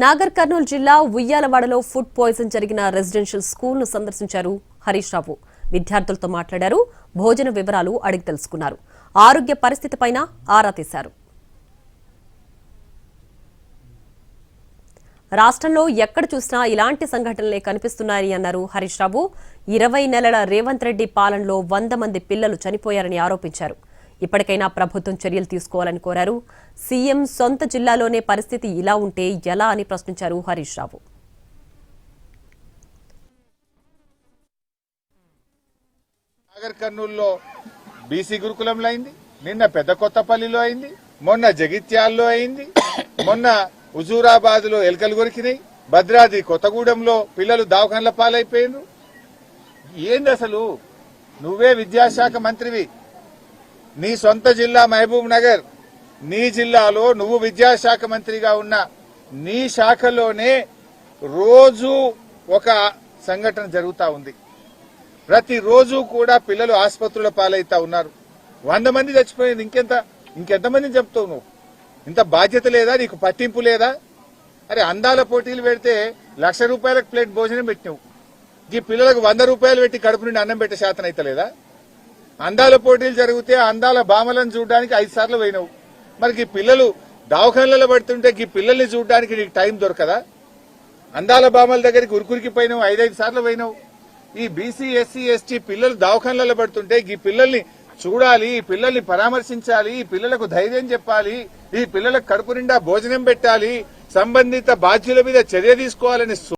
నాగర్ కర్నూలు జిల్లా ఉయ్యాలవాడలో food poison జరిగిన residential school ను సందర్శించారు హరీష్ రావు. విద్యార్థులతో మాట్లాడారు. భోజన వివరాలు అడిగి తెలుసుకున్నారు. ఆరోగ్య పరిస్థితిపైన ఆరా తీశారు. రాష్ట్రంలో ఎక్కడ చూసినా ఇలాంటి సంఘటనలే కనిపిస్తున్నాయని అన్నారు హరీష్ రావు. 20 నెలల రేవంత్ రెడ్డి పాలనలో 100 మంది పిల్లలు చనిపోయారని ఆరోపించారు. ఇప్పటికైనా ప్రభుత్వం చర్యలు తీసుకోవాలని కోరారు. సీఎం సొంత జిల్లాలోనే పరిస్థితి ఇలా ఉంటే ఎలా అని ప్రశ్నించారు హరీష్ రావు. నాగర్ కర్నూలులో బీసీ గురుకులంలో అయింది, నిన్న పెద్ద కొత్తపల్లిలో అయింది, మొన్న జగిత్యాల్లో అయింది, మొన్న హుజూరాబాద్ లో ఎలుకలు కొరికినాయి, భద్రాద్రి కొత్తగూడెంలో పిల్లలు దవాఖాన్ల పాలైపోయినారు. ఏంది అసలు? నువ్వే విద్యాశాఖ మంత్రివి, నీ సొంత జిల్లా మహబూబ్ నగర్, నీ జిల్లాలో నువ్వు విద్యాశాఖ మంత్రిగా ఉన్న నీ శాఖలోనే రోజు ఒక సంఘటన జరుగుతా ఉంది. ప్రతిరోజు కూడా పిల్లలు ఆసుపత్రుల పాలైతా ఉన్నారు. 100 మంది చచ్చిపోయింది. ఇంకెంతమందిని చెప్తావు నువ్వు? ఇంత బాధ్యత లేదా? నీకు పట్టింపు లేదా? అరే, అందాల పోటీలు పెడితే ₹1,00,000 ప్లేట్ భోజనం పెట్టినావు. ఈ పిల్లలకు 100 రూపాయలు పెట్టి కడుపు నుండి అన్నం పెట్టే శాతం అయితే లేదా? అందాల పోటీలు జరిగితే అందాల భామలను చూడడానికి 5 సార్లు పోయినావు. మరి ఈ పిల్లలు దవాఖాన్లలో పడుతుంటే ఈ పిల్లల్ని చూడడానికి నీకు టైం దొరకదా? అందాల భామల దగ్గరికి ఉరుకురికి పోయినావు, 5 సార్లు పోయినావు. ఈ బీసీ ఎస్సీ ఎస్టీ పిల్లలు దవాఖాన్లలో పడుతుంటే ఈ పిల్లల్ని చూడాలి, ఈ పిల్లల్ని పరామర్శించాలి, ఈ పిల్లలకు ధైర్యం చెప్పాలి, ఈ పిల్లలకు కడుపు నిండా భోజనం పెట్టాలి, సంబంధిత బాధ్యుల మీద చర్య తీసుకోవాలని